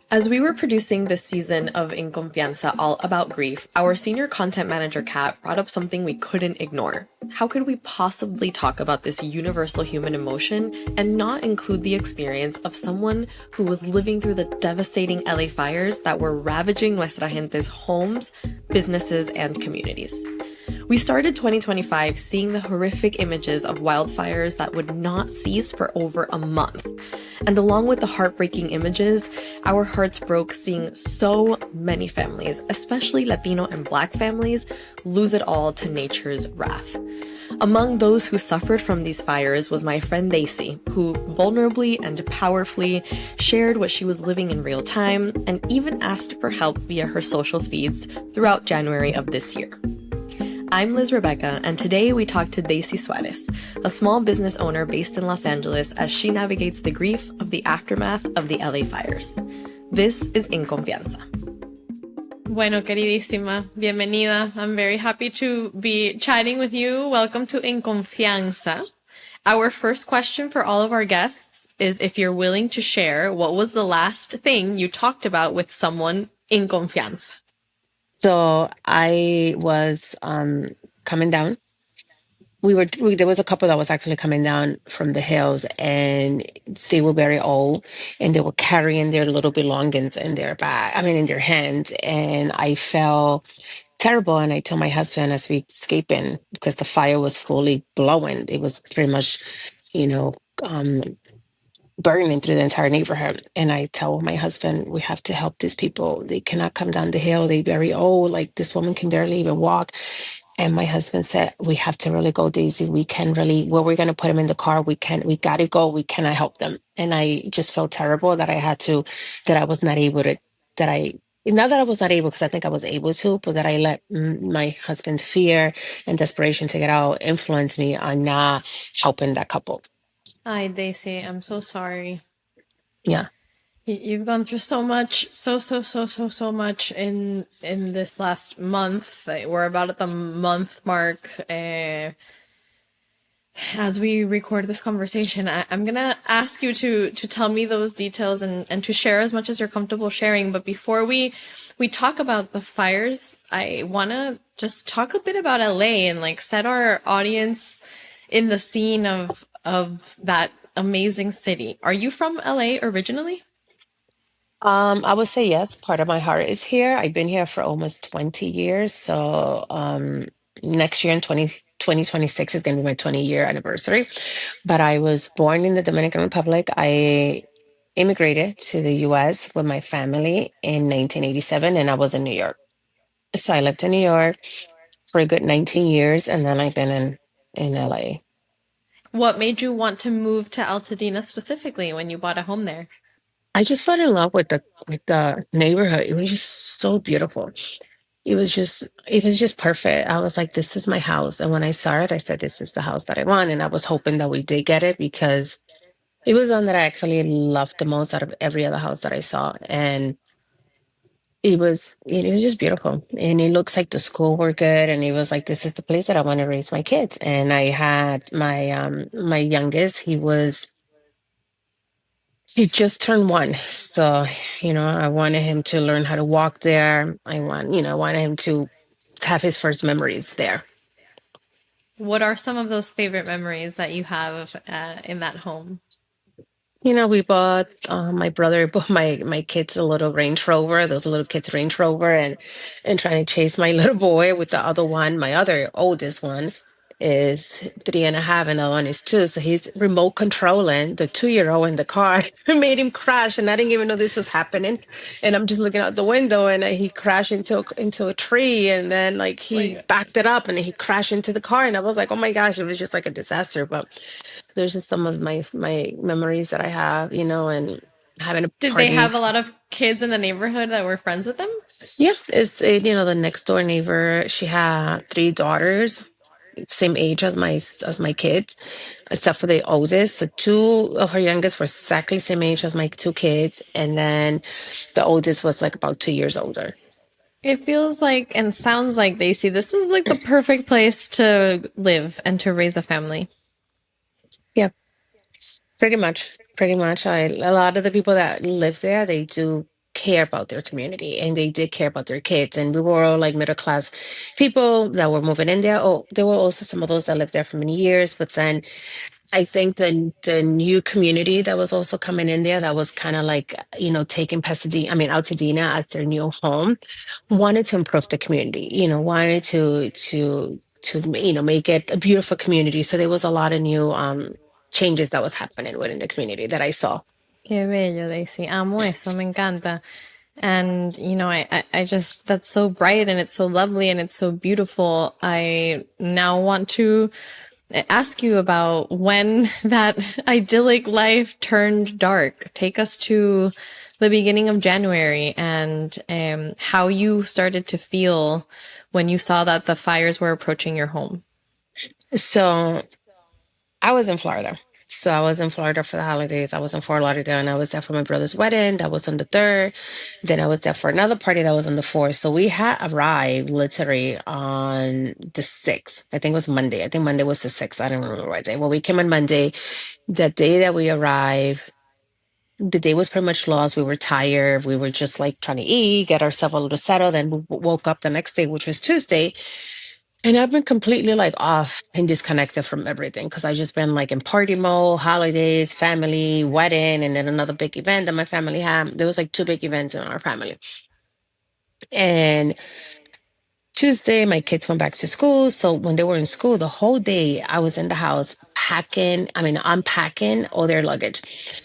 As we were producing this season of In Confianza all about grief, our senior content manager, Kat, brought up something we couldn't ignore. How could we possibly talk about this universal human emotion and not include the experience of someone who was living through the devastating LA fires that were ravaging Nuestra Gente's homes, businesses, and communities? We started 2025 seeing the horrific images of wildfires that would not cease for over a month. And along with the heartbreaking images, our hearts broke seeing so many families, especially Latino and Black families, lose it all to nature's wrath. Among those who suffered from these fires was my friend Deisy, who vulnerably and powerfully shared what she was living in real time and even asked for help via her social feeds throughout January of this year. I'm Liz Rebecca, and today we talk to Deisy Suarez, a small business owner based in Los Angeles as she navigates the grief of the aftermath of the LA fires. This is In Confianza. Bueno, queridísima, bienvenida. I'm very happy to be chatting with you. Welcome to In Confianza. Our first question for all of our guests is if you're willing to share what was the last thing you talked about with someone in confianza. So I was coming down. There was a couple that was actually coming down from the hills, and they were very old, and they were carrying their little belongings in their bag, I mean, in their hands. And I felt terrible. And I told my husband as we escaping, because the fire was fully blowing. It was pretty much, you know, um, burning through the entire neighborhood. And I tell my husband, we have to help these people. They cannot come down the hill. They're very old. Like, this woman can barely even walk. And my husband said, we have to really go, Daisy. We can really, well, we're going to put them in the car. We got to go. We cannot help them. And I just felt terrible that that I was not able to, that I, not that I was not able, because I think I was able to, but that I let my husband's fear and desperation to get out influence me on not helping that couple. Hi, Daisy. I'm so sorry. Yeah. You've gone through so much, so much in this last month. We're about at the month mark as we record this conversation. I'm gonna ask you to tell me those details and to share as much as you're comfortable sharing. But before we talk about the fires, I wanna just talk a bit about LA and like set our audience in the scene of that amazing city. Are you from LA originally? I would say yes. Part of my heart is here. I've been here for almost 20 years. So next year in 2026 is going to be my 20-year anniversary. But I was born in the Dominican Republic. I immigrated to the US with my family in 1987, and I was in New York. So I lived in New York for a good 19 years, and then I've been in LA. What made you want to move to Altadena specifically when you bought a home there? I just fell in love with the neighborhood. It was just so beautiful. It was just perfect. I was like, this is my house. And when I saw it, I said, this is the house that I want. And I was hoping that we did get it, because it was one that I actually loved the most out of every other house that I saw. And it was just beautiful. And it looks like the school were good. And it was like, this is the place that I want to raise my kids. And I had my youngest, he just turned one. So, I wanted him to learn how to walk there. I wanted him to have his first memories there. What are some of those favorite memories that you have in that home? We bought my brother bought my kids a little Range Rover, those little kids Range Rover, and trying to chase my little boy with the other one. My other oldest one is 3.5, and the other one is 2. So he's remote controlling the 2-year-old in the car. Made him crash, and I didn't even know this was happening. And I'm just looking out the window, and he crashed into a tree, and then like he Like, backed it up, and he crashed into the car, and I was like, oh my gosh, it was just like a disaster. But there's just some of my memories that I have, and having a did they party. have a lot of kids in the neighborhood that were friends with them? Yeah, the next door neighbor. She had 3 daughters, same age as my kids, except for the oldest. So 2 of her youngest were exactly same age as my 2 kids, and then the oldest was like about 2 years older. It feels like and sounds like Daisy, this was like the perfect place to live and to raise a family. Yeah, pretty much. Pretty much. A lot of the people that live there, they do care about their community and they did care about their kids. And we were all like middle class people that were moving in there. Oh, there were also some of those that lived there for many years, but then I think the new community that was also coming in there that was kind of like, taking Pasadena, I mean, Altadena as their new home, wanted to improve the community, wanted to make it a beautiful community. So there was a lot of new changes that was happening within the community that I saw. Qué bello, Daisy. Amo eso, me encanta. And, I just, that's so bright and it's so lovely and it's so beautiful. I now want to ask you about when that idyllic life turned dark. Take us to the beginning of January and how you started to feel when you saw that the fires were approaching your home. So I was in Florida. So I was in Florida for the holidays. I was in Fort Lauderdale and I was there for my brother's wedding. That was on the 3rd. Then I was there for another party that was on the 4th. So we had arrived literally on the 6th. I think it was Monday. I think Monday was the 6th. I don't remember what day. Well, we came on Monday. The day that we arrived, the day was pretty much lost. We were tired. We were just like trying to eat, get ourselves a little settled. Then we woke up the next day, which was Tuesday. And I've been completely like off and disconnected from everything because I just been like in party mode, holidays, family, wedding, and then another big event that my family had. There was like two big events in our family. And Tuesday, my kids went back to school. So when they were in school, the whole day I was in the house unpacking all their luggage.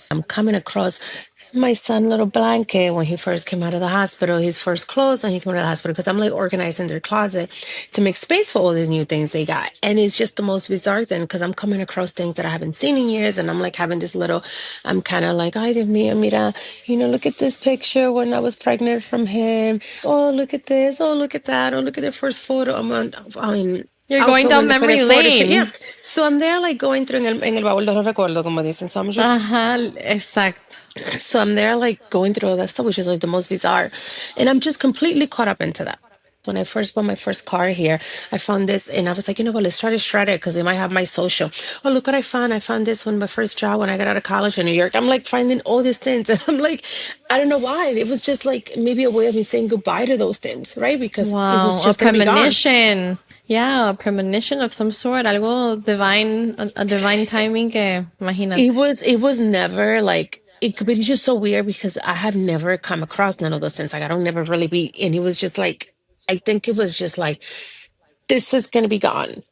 I'm coming across my son little blanket when he first came out of the hospital, his first clothes when he came out of the hospital, because I'm like organizing their closet to make space for all these new things they got. And it's just the most bizarre thing because I'm coming across things that I haven't seen in years. And I'm like having this little, I'm kind of like, ay, Dios mío, mira, look at this picture when I was pregnant from him. Oh, look at this. Oh, look at that. Oh, look at their first photo. I mean, You're going outfit down for their memory photo shoot. Yeah. lane. So I'm there like going through en el baúl de los recuerdos, como dicen. So I'm just Ajá, exacto. so I'm there like going through all that stuff, which is like the most bizarre. And I'm just completely caught up into that. When I first bought my first car here, I found this and I was like, let's try to shred it because they might have my social. Oh, look what I found. I found this when my first job when I got out of college in New York. I'm like finding all these things. And I'm like, I don't know why. It was just like maybe a way of me saying goodbye to those things, right? Because it was Wow, a just going to be gone. premonition. Yeah, a premonition of some sort, algo divine, a divine timing que, It imagínate. was it was never like it could be just so weird because I have never come across none of those things. Like I don't never really be and it was just like I think it was just like this is gonna be gone.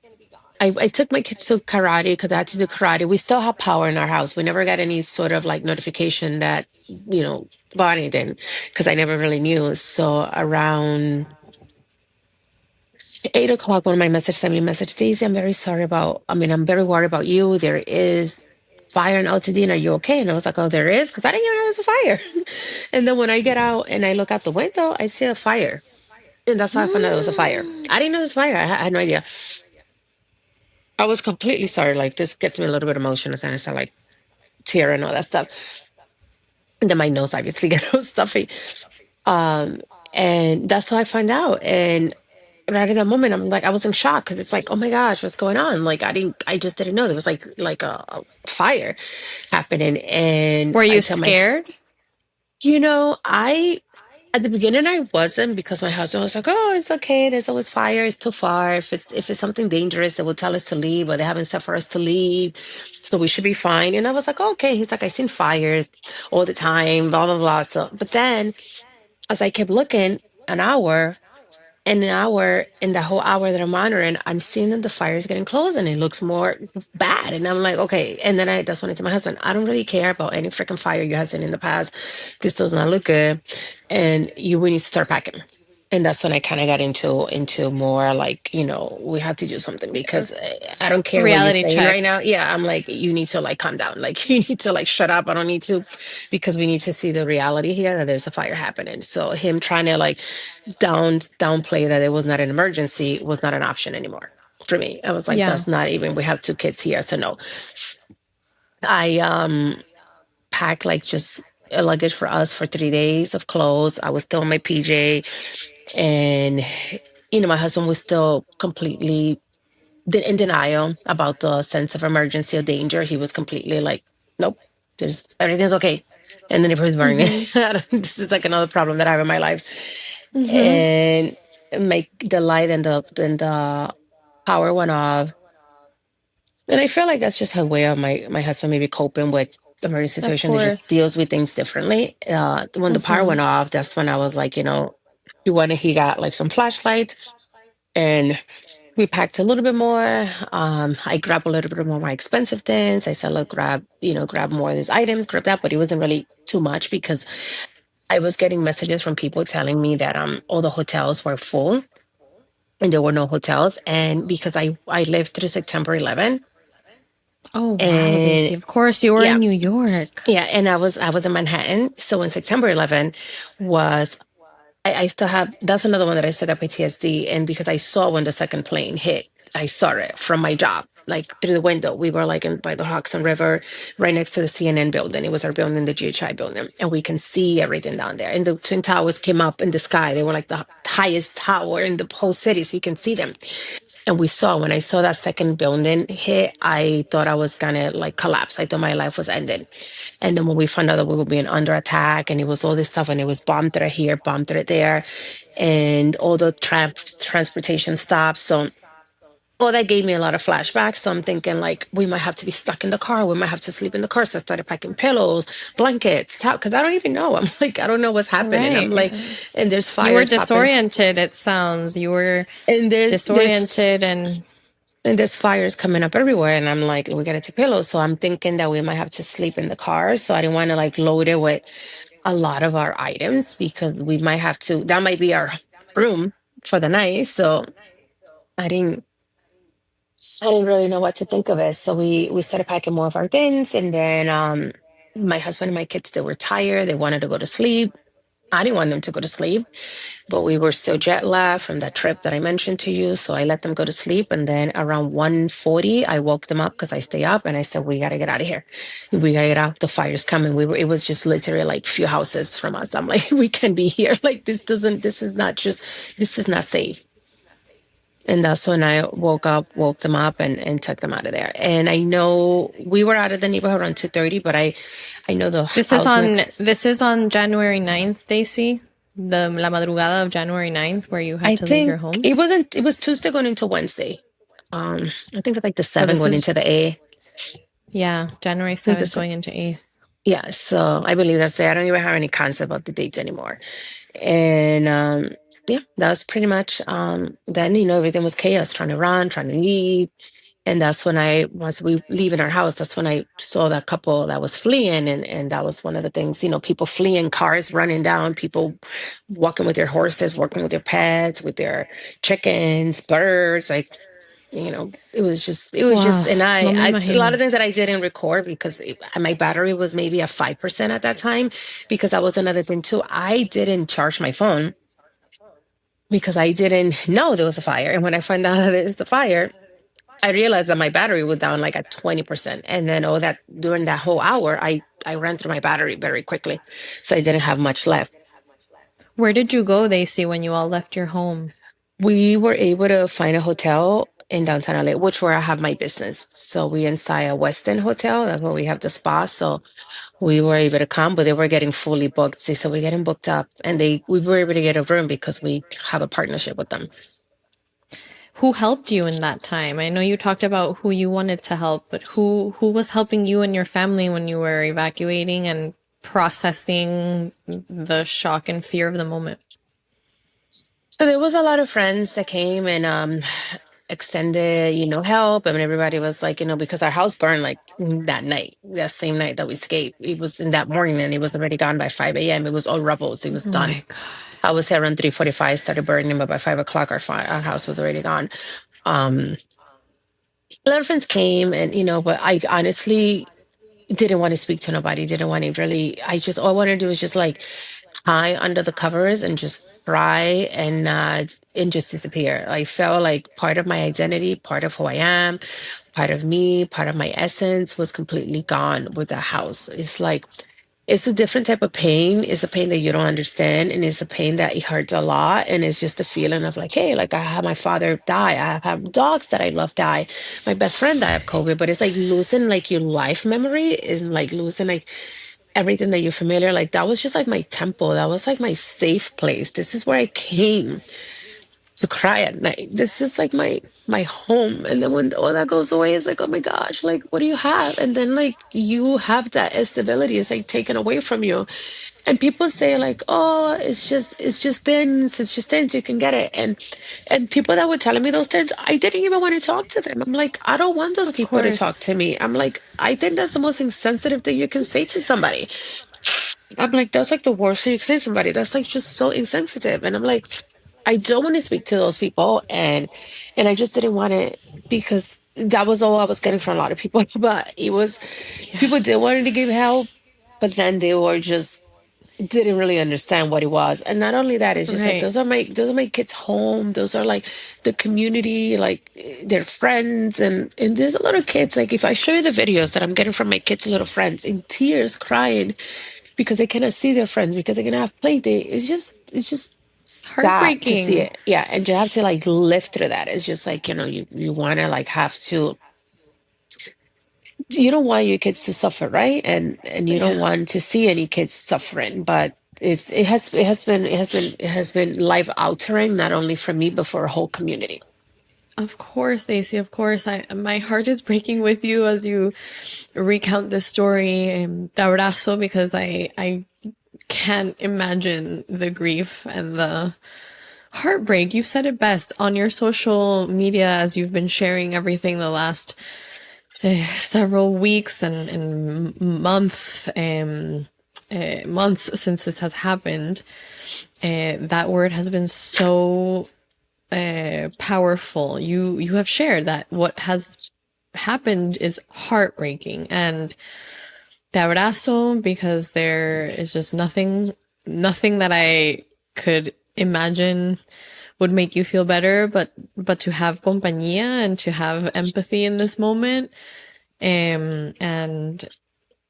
I took my kids to karate because I had to do karate. We still have power in our house. We never got any sort of like notification that, about anything because I never really knew. So around 8 o'clock, one of my message sent me a message, Daisy, I'm very worried about you. There is fire in Altadena. Are you okay? And I was like, oh, there is? Because I didn't even know there was a fire. And then when I get out and I look out the window, I see a fire. And that's how I found out it was a fire. I didn't know it was fire. I had no idea. I was completely sorry. Like, this gets me a little bit emotional. And I start like tearing and all that stuff. And then my nose obviously get all stuffy. Um, and that's how I find out. And right at that moment, I'm like, I was in shock because it's like, oh my gosh, what's going on? Like, I just didn't know there was like a fire happening. And Were I you tell my, scared? I at the beginning I wasn't because my husband was like, oh, it's okay. There's always fire. It's too far. If it's something dangerous, they will tell us to leave, or they haven't said for us to leave, so we should be fine. And I was like, oh, okay. He's like, I seen fires all the time, blah blah blah. So, but then as I kept looking, an hour, in the whole hour that I'm monitoring, I'm seeing that the fire is getting close and it looks more bad. And I'm like, okay. And then that's when I tell my husband, I don't really care about any freaking fire you have seen in the past. This does not look good. And we need to start packing. And that's when I kind of got into more like, we have to do something because I don't care what you're Reality saying check. right now. Yeah, I'm like, you need to like calm down. Like you need to like shut up. I don't need to because we need to see the reality here that there's a fire happening. So him trying to like downplay that it was not an emergency was not an option anymore for me. I was like, Yeah. that's not even we have two kids here. So no. I packed like just a luggage for us for 3 days of clothes. I was still in my PJ and my husband was still completely in denial about the sense of emergency or danger. He was completely like, nope, there's everything's okay. and then it was burning. Mm-hmm. This is like another problem that I have in my life. Mm-hmm. And make the light and the power went off. And I feel like that's just a way of my husband maybe coping with the emergency Of situation. He just course. deals with things differently. When the power Mm-hmm. went off, that's when I was like, he got like some flashlights, and we packed a little bit more. I grabbed a little bit more of my expensive things. I said, look, grab more of these items, grab that, but it wasn't really too much because I was getting messages from people telling me that all the hotels were full and there were no hotels. And because I lived through September 11, Oh wow, and Daisy. Of course you were yeah, in New York. yeah, and I was in Manhattan. So when September 11 was, I still have, that's another one that I still got PTSD. And because I saw when the second plane hit, I saw it from my job, like through the window. We were like by the Hudson River, right next to the CNN building. It was our building, the GHI building. And we can see everything down there. And the Twin Towers came up in the sky. They were like the highest tower in the whole city. So you can see them. And when I saw that second building hit, I thought I was gonna like collapse. I thought my life was ending. And then when we found out that we were being under attack and it was all this stuff and it was bomb threat here, bomb threat there, and all the transportation stops. So all that gave me a lot of flashbacks. So I'm thinking like we might have to be stuck in the car. We might have to sleep in the car. So I started packing pillows, blankets, because I don't even know. I'm like, I don't know what's happening. I'm Right. like, and there's You were fires popping. disoriented, it sounds. You were And there's disoriented and And there's fires coming up everywhere. And I'm like, we gotta take pillows. So I'm thinking that we might have to sleep in the car. So I didn't want to like load it with a lot of our items because we might have to, that might be our room for the night. So I didn't, I didn't really know what to think of it. So we started packing more of our things. And then my husband and my kids, they were tired. They wanted to go to sleep. I didn't want them to go to sleep, but we were still jet lagged from that trip that I mentioned to you. So I let them go to sleep. And then around 1:40, I woke them up because I stay up and I said, we got to get out of here. We got to get out. The fire's coming. It was just literally like few houses from us. I'm like, we can be here. Like this is not safe. And that's when I woke them up and took them out of there. And I know we were out of the neighborhood around 2:30, but I know the house next. this is on January 9th, Daisy. The La Madrugada of January 9th where you had I to leave your think home. it was Tuesday going into Wednesday. I think it's like the So 7 this going is into the A. I yeah, January think 7th going into 8th. yeah, so I believe that's it. I don't even have any concept of the dates anymore. And yeah, that was pretty much then, everything was chaos, trying to run, trying to leave. And that's when once we leaving our house, that's when I saw that couple that was fleeing. And that was one of the things, people fleeing, cars running down, people walking with their horses, working with their pets, with their chickens, birds, like, it was just, Wow, and no me a lot imagino. of things that I didn't record because my battery was maybe at 5% at that time, because that was another thing too. I didn't charge my phone because I didn't know there was a fire. And when I found out that it was the fire, I realized that my battery was down like at 20%. And then that during that whole hour, I ran through my battery very quickly. So I didn't have much left. Where did you go, Daisy, when you all left your home? We were able to find a hotel in downtown LA, which where I have my business. So we inside a Westin hotel. That's where we have the spa. So we were able to come, but they were getting fully booked. They said we're getting booked up, and we were able to get a room because we have a partnership with them. Who helped you in that time? I know you talked about who you wanted to help, but who was helping you and your family when you were evacuating and processing the shock and fear of the moment? So there was a lot of friends that came and extended, help. I mean, everybody was like, because our house burned like that night, that same night that we escaped. It was in that morning and it was already gone by 5 a.m. It was all rubble. So it was Oh done. my God. I was there around 3:45, started burning, but by 5 o'clock, our house was already gone. Um, a lot of friends came and, but I honestly didn't want to speak to nobody, didn't want to really, all I wanted to do was just like hide under the covers and just cry and just disappear. I felt like part of my identity, part of who I am, part of me, part of my essence was completely gone with the house. It's like, it's a different type of pain. It's a pain that you don't understand. And it's a pain that it hurts a lot. And it's just a feeling of like, hey, like I had my father die. I have dogs that I love die. My best friend died of COVID. But it's like losing like your life memory is like losing like everything that you're familiar, like that was just like my temple. That was like my safe place. This is where I came to cry at night. This is like my home. And then when all that goes away, it's like, oh my gosh, like what do you have? And then like you have that stability. It's like taken away from you. And people say like, oh, it's just things, it's just things, you can get it. And people that were telling me those things, I didn't even want to talk to them. I'm like, I don't want those Of people to talk course. to me. I'm like, I think that's the most insensitive thing you can say to somebody. I'm like, that's like the worst thing you can say to somebody. That's like just so insensitive. And I'm like, I don't want to speak to those people. And I just didn't want it because that was all I was getting from a lot of people. But it was Yeah. people did want to give help, but then they were just didn't really understand what it was. And not only that, it's just like Right. those are my kids' home. Those are like the community, like their friends, and there's a lot of kids. Like if I show you the videos that I'm getting from my kids' little friends in tears, crying because they cannot see their friends because they're gonna have play date. It's just sad to see Heartbreaking. it. Yeah, and you have to like live through that. It's just like you want to like have to. You don't want your kids to suffer, right? And you don't Yeah. want to see any kids suffering, but it has been life altering, not only for me but for a whole community. Of course, Daisy, of course. My heart is breaking with you as you recount this story. Te abrazo because I can't imagine the grief and the heartbreak. You said it best on your social media as you've been sharing everything the last several weeks and months since this has happened. That word has been so powerful. You have shared that what has happened is heartbreaking, and te abrazo because there is just nothing that I could imagine would make you feel better, but to have compañía and to have empathy in this moment, and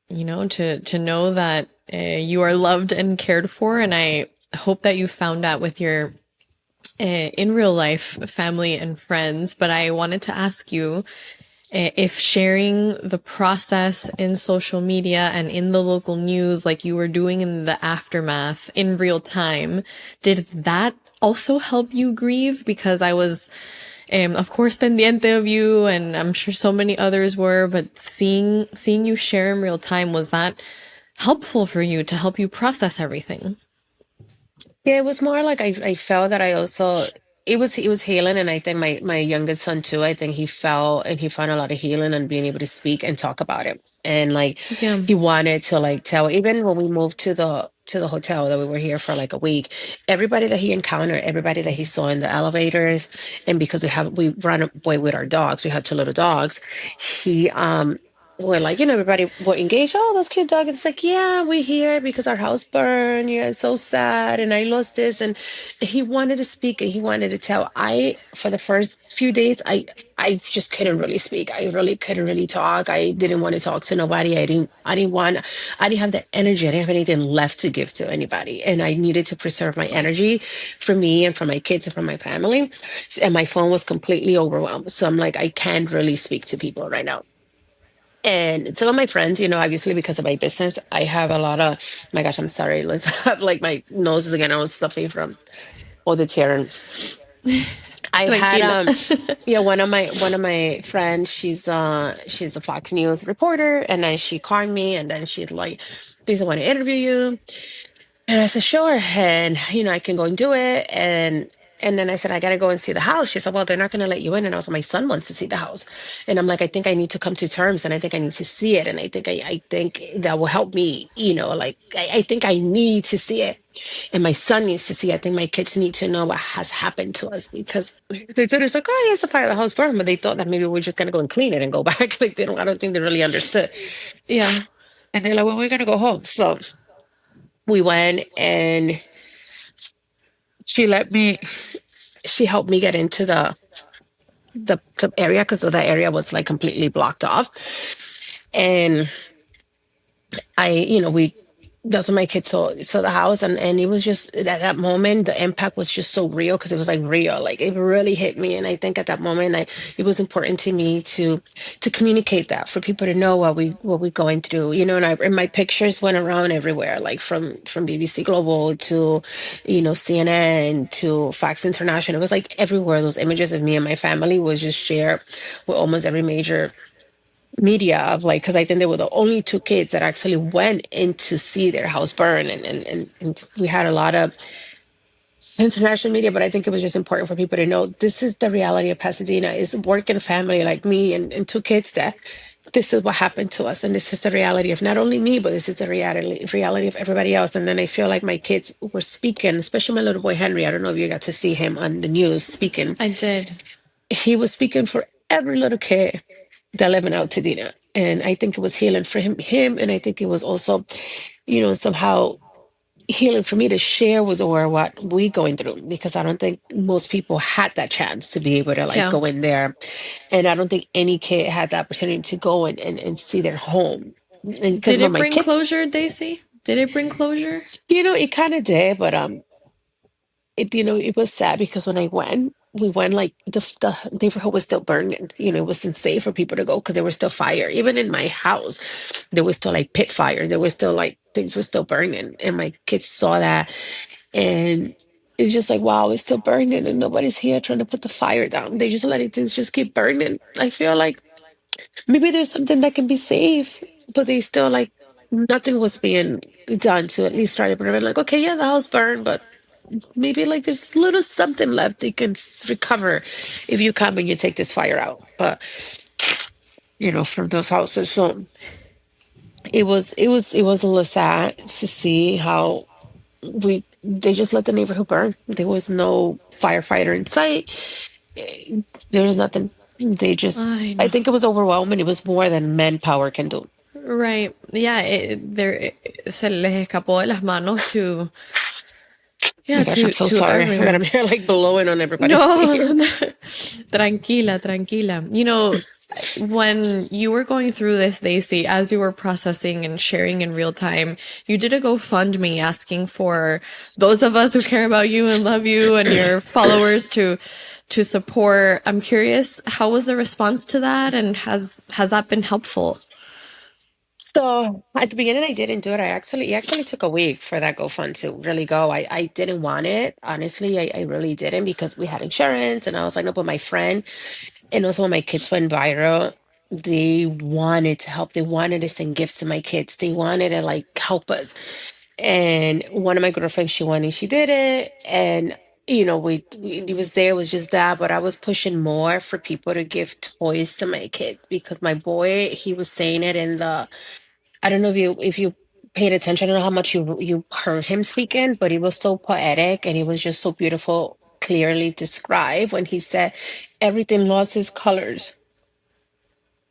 to know that you are loved and cared for, and I hope that you found that with your in real life family and friends. But I wanted to ask you if sharing the process in social media and in the local news, like you were doing in the aftermath in real time, did that also help you grieve? Because I was, of course, pendiente of you, and I'm sure so many others were. But seeing you share in real time, was that helpful for you to help you process everything? Yeah, it was more like I felt that I also it was healing, and I think my youngest son too. I think he felt and he found a lot of healing and being able to speak and talk about it, and like Yeah. he wanted to like tell. Even when we moved to the hotel that we were here for like a week, everybody that he encountered, everybody that he saw in the elevators, and because we run away with our dogs, we had two little dogs. He we're like, everybody were engaged. Oh, those cute dogs. It's like, yeah, we're here because our house burned. Yeah, it's so sad. And I lost this. And he wanted to speak and he wanted to tell. For the first few days, I just couldn't really speak. I really couldn't really talk. I didn't want to talk to nobody. I didn't have the energy. I didn't have anything left to give to anybody. And I needed to preserve my energy for me and for my kids and for my family. And my phone was completely overwhelmed. So I'm like, I can't really speak to people right now. And some of my friends, obviously because of my business, I have a lot of, my gosh, I'm sorry, Liz. Like my nose is again all stuffy from all the tearing. I had Tranquila. yeah, one of my friends, she's a Fox News reporter, and then she called me and then she's like, "Do you want to interview you?" And I said, sure. And, I can go and do it. And then I said, I got to go and see the house. She said, well, they're not going to let you in. And I was like, my son wants to see the house. And I'm like, I think I need to come to terms and I think I need to see it. And I think that will help me, like, I think I need to see it. And my son needs to see it. I think my kids need to know what has happened to us because they thought it's like, oh, yes, the fire, the house burned. But they thought that maybe we're just going to go and clean it and go back. Like, I don't think they really understood. Yeah. And they're like, well, we're going to go home. So we went and she let me she helped me get into the area because that area was like completely blocked off. And we that's when my kids saw the house, and it was just at that moment the impact was just so real because it was like real, like it really hit me. And I think at that moment it was important to me to communicate that for people to know what we're going through, and my pictures went around everywhere, like from BBC Global to CNN to Fox International. It was like everywhere. Those images of me and my family was just shared with almost every major media of, like, because I think they were the only two kids that actually went in to see their house burn, and we had a lot of international media, but I think it was just important for people to know this is the reality of Pasadena. Is a working family like me and two kids that this is what happened to us, and this is the reality of not only me, but this is the reality of everybody else. And then I feel like my kids were speaking, especially my little boy Henry. I don't know if you got to see him on the news speaking. I did. He was speaking for every little kid that live in Altadena. And I think it was healing for him. And I think it was also, somehow healing for me to share with the world what we going through, because I don't think most people had that chance to be able to like Yeah. go in there. And I don't think any kid had the opportunity to go and see their home. And because Did when it my bring kids, closure, Daisy? Did it bring closure? it kind of did, but it was sad because when we went like the neighborhood was still burning. It wasn't safe for people to go because there was still fire. Even in my house, there was still like pit fire. There was still like things were still burning, and my kids saw that, and it's just like, wow, it's still burning, and nobody's here trying to put the fire down. They just letting things just keep burning. I feel like maybe there's something that can be saved, but they still like nothing was being done to at least try to prevent. Like, okay, yeah, the house burned, but maybe like there's a little something left they can recover if you come and you take this fire out. But from those houses, so it was a little sad to see how they just let the neighborhood burn. There was no firefighter in sight. There was nothing. They just, I I know. think it was overwhelming. It was more than manpower can do. Right. Yeah, se les escapó de las manos to Oh my yeah, gosh, I'm so to sorry. I got everyone. I'm here like blowing on everybody's No, ears. tranquila, tranquila. When you were going through this, Daisy, as you were processing and sharing in real time, you did a GoFundMe asking for those of us who care about you and love you and your followers to support. I'm curious, how was the response to that, and has that been helpful? So at the beginning, I didn't do it. It actually took a week for that GoFund to really go. I didn't want it. Honestly, I really didn't because we had insurance, and I was like, no, but my friend and also when my kids went viral, they wanted to help. They wanted to send gifts to my kids. They wanted to like help us. And one of my girlfriends, she went and she did it. And we it was there, it was just that, but I was pushing more for people to give toys to my kids because my boy, he was saying it in the I don't know if you paid attention. I don't know how much you heard him speaking, but he was so poetic and he was just so beautiful, clearly described when he said everything lost its colors.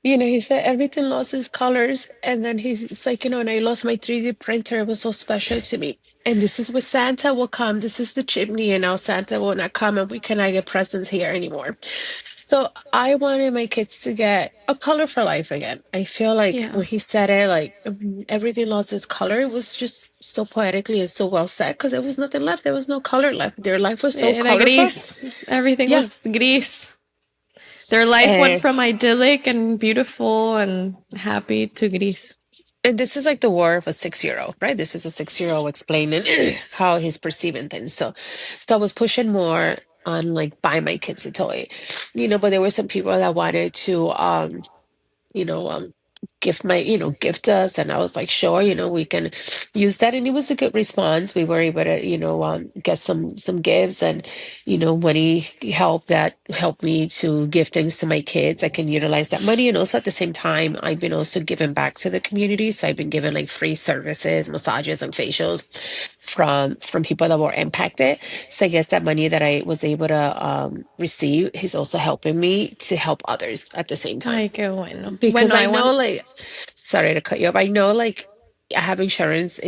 He said everything lost its colors, and then it's like, and I lost my 3D printer. It was so special to me. And this is where Santa will come. This is the chimney, and now Santa will not come, and we cannot get presents here anymore. So I wanted my kids to get a color for life again. I feel like Yeah. when he said it, like everything lost its color, it was just so poetically and so well said because there was nothing left. There was no color left. Their life was so Era colorful. gris. Everything Yeah. was gris. Their life went And from idyllic and beautiful and happy to gris. and this is like the war of a 6-year-old, right? This is a 6-year-old explaining how he's perceiving things. So I was pushing more on like buy my kids a toy, but there were some people that wanted to you know, um, gift us. And I was like, sure, we can use that. And it was a good response. We were able to, get some gifts and, money that helped me to give things to my kids. I can utilize that money. And also at the same time, I've been also giving back to the community. So I've been giving like free services, massages and facials from people that were impacted. So I guess that money that I was able to receive is also helping me to help others at the same time Ay, qué bueno. because Bueno, I I know, want. like, sorry to cut you up. I know, like, I have insurance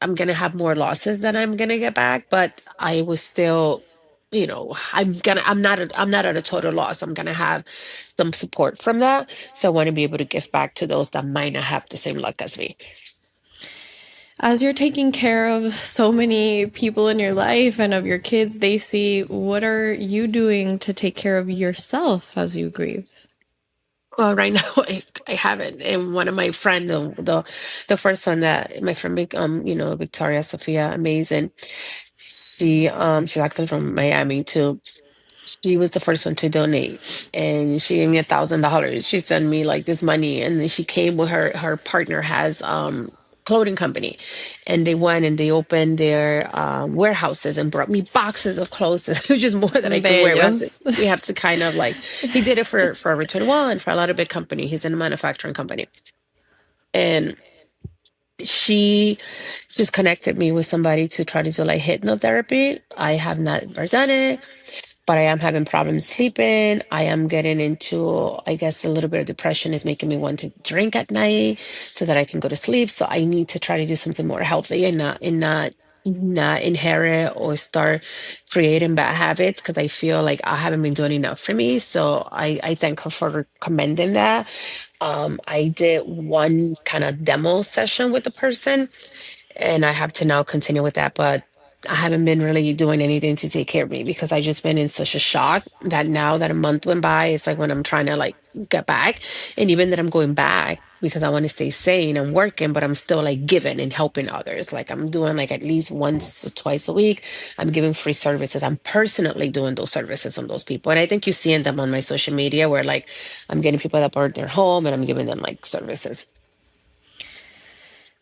I'm gonna have more losses than I'm gonna get back, but I was still, I'm not at a total loss. I'm gonna have some support from that. So I want to be able to give back to those that might not have the same luck as me. As you're taking care of so many people in your life and of your kids, Daisy, what are you doing to take care of yourself as you grieve? Well, right now I haven't. And one of my friend, the first one that my friend, Victoria Sophia, amazing. She's actually from Miami too. She was the first one to donate, and she gave me $1,000. She sent me like this money, and then she came with her partner has clothing company, and they went and they opened their warehouses and brought me boxes of clothes, which is more than I can wear. Bellos. We have to kind of like he did it for Forever 21 for a lot of big company. He's in a manufacturing company, and she just connected me with somebody to try to do like hypnotherapy. I have not ever done it, but I am having problems sleeping. I am getting into, I guess, a little bit of depression is making me want to drink at night so that I can go to sleep. So I need to try to do something more healthy and not inherit or start creating bad habits because I feel like I haven't been doing enough for me. So I thank her for recommending that. I did one kind of demo session with the person, and I have to now continue with that. But I haven't been really doing anything to take care of me because I just been in such a shock that now that a month went by, it's like when I'm trying to like get back, and even that I'm going back because I want to stay sane and working, but I'm still like giving and helping others. Like I'm doing like at least once or twice a week. I'm giving free services. I'm personally doing those services on those people, and I think you seeing them on my social media where like I'm getting people that burn their home and I'm giving them like services.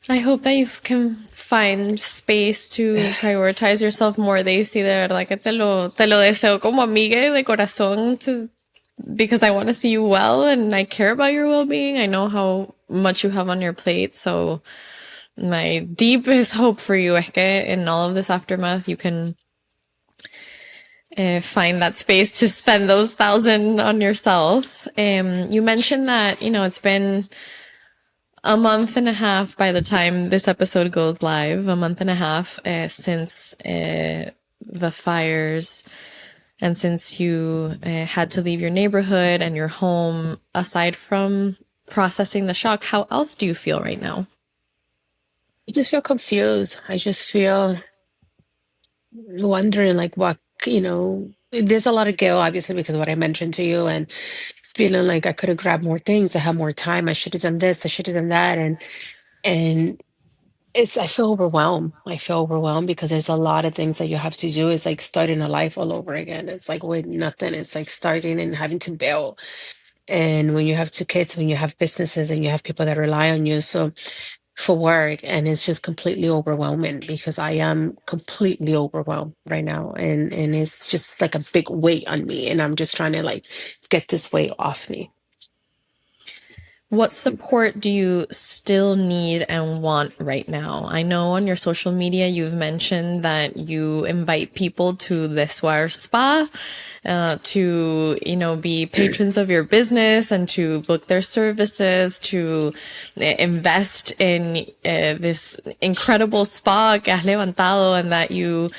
I hope that you can find space to prioritize yourself more, Daisy. De verdad que te lo deseo como amiga y de corazón because I want to see you well and I care about your well-being. I know how much you have on your plate. So my deepest hope for you es que in all of this aftermath, you can find that space to spend those 1,000 on yourself. You mentioned that, it's been a month and a half by the time this episode goes live, a month and a half since the fires and since you had to leave your neighborhood and your home. Aside from processing the shock, how else do you feel right now? I just feel confused. I just feel wondering like there's a lot of guilt obviously because of what I mentioned to you and feeling like I could have grabbed more things, I have more time, I should have done this, I should have done that, and I feel overwhelmed. I feel overwhelmed because there's a lot of things that you have to do. It's like starting a life all over again. It's like with nothing. It's like starting and having to build. And when you have two kids, when you have businesses and you have people that rely on you, so for work, and it's just completely overwhelming because I am completely overwhelmed right now, and it's just like a big weight on me, and I'm just trying to like get this weight off me. What support do you still need and want right now? I know on your social media you've mentioned that you invite people to the Suar Spa to, be patrons of your business and to book their services, to invest in this incredible spa que has levantado and that you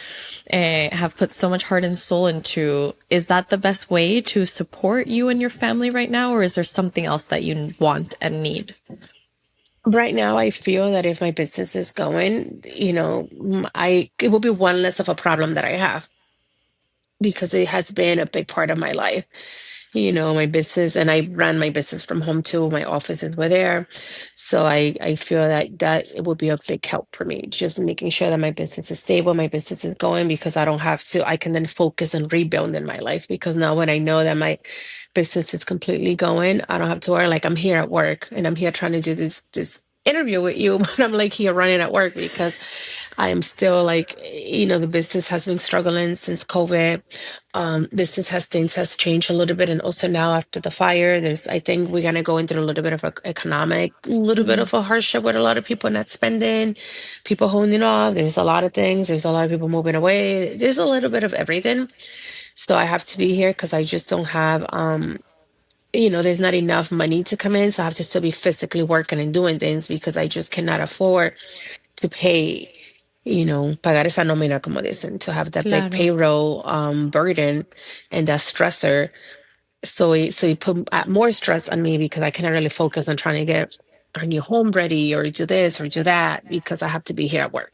have put so much heart and soul into. Is that the best way to support you and your family right now, or is there something else that you want and need? Right now, I feel that if my business is going, it will be one less of a problem that I have because it has been a big part of my life. My business, and I ran my business from home too. My offices were there. So I feel that it will be a big help for me, just making sure that my business is stable, my business is going, because I can then focus on rebuilding my life. Because now when I know that my business is completely going, I don't have to worry. Like I'm here at work and I'm here trying to do this interview with you, but I'm like here running at work because I am still like, the business has been struggling since COVID. Things has changed a little bit. And also now after the fire, I think we're going to go into a little bit of a little bit of a hardship with a lot of people not spending, people holding off. There's a lot of things. There's a lot of people moving away. There's a little bit of everything. So I have to be here because I just don't have, there's not enough money to come in. So I have to still be physically working and doing things because I just cannot afford to pay, pagar esa nómina, como dicen, to have that Claro. big payroll burden and that stressor. So it put more stress on me because I cannot really focus on trying to get aren't you home ready, or do this or do that, because I have to be here at work.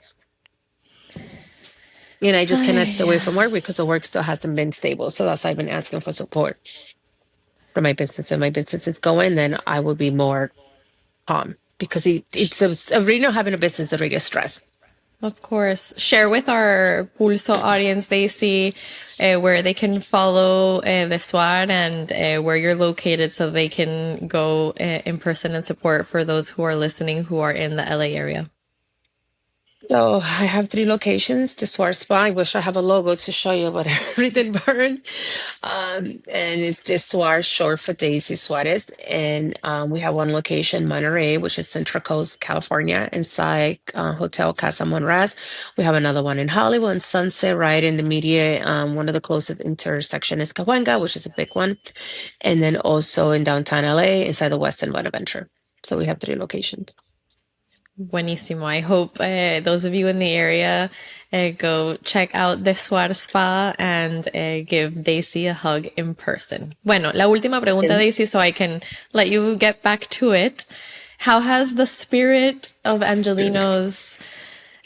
And I just cannot stay away from work because the work still hasn't been stable. So that's why I've been asking for support for my business. If my business is going, then I will be more calm, because it's already not having a business is already a stress. Of course. Share with our Pulso audience, Daisy, where they can follow the SWAT and where you're located so they can go in person and support for those who are listening who are in the LA area. So I have 3 locations. The Suarez Spa. I wish I have a logo to show you, but everything burned. And it's the Suarez, short for Deisy Suarez. And we have one location, Monterey, which is Central Coast, California, inside Hotel Casa Monraz. We have another one in Hollywood and Sunset, right in the media. One of the closest intersection is Cahuenga, which is a big one. And then also in downtown LA, inside the Westin Bonaventure. So we have 3 locations. Buenísimo. I hope those of you in the area go check out the Suarez Spa and give Daisy a hug in person. Bueno, la última pregunta, Daisy, so I can let you get back to it. How has the spirit of Angelinos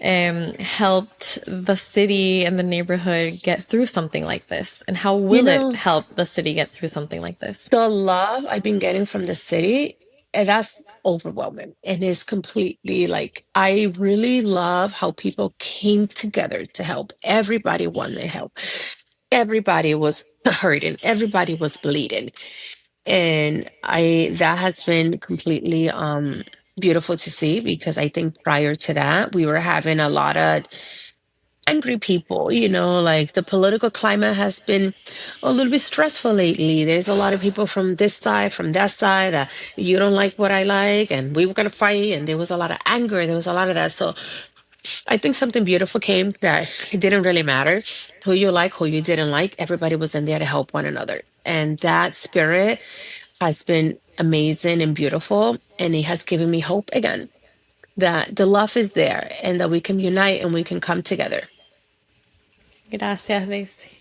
helped the city and the neighborhood get through something like this? And how will it help the city get through something like this? The love I've been getting from the city, and that's overwhelming. And it's completely like, I really love how people came together to help. Everybody wanted help. Everybody was hurting. Everybody was bleeding. And that has been completely beautiful to see, because I think prior to that, we were having a lot of angry people, like the political climate has been a little bit stressful lately. There's a lot of people from this side, from that side, that you don't like what I like, and we were going to fight, and there was a lot of anger. There was a lot of that. So I think something beautiful came, that it didn't really matter who you like, who you didn't like. Everybody was in there to help one another. And that spirit has been amazing and beautiful. And it has given me hope again, that the love is there and that we can unite and we can come together. Gracias, Daisy.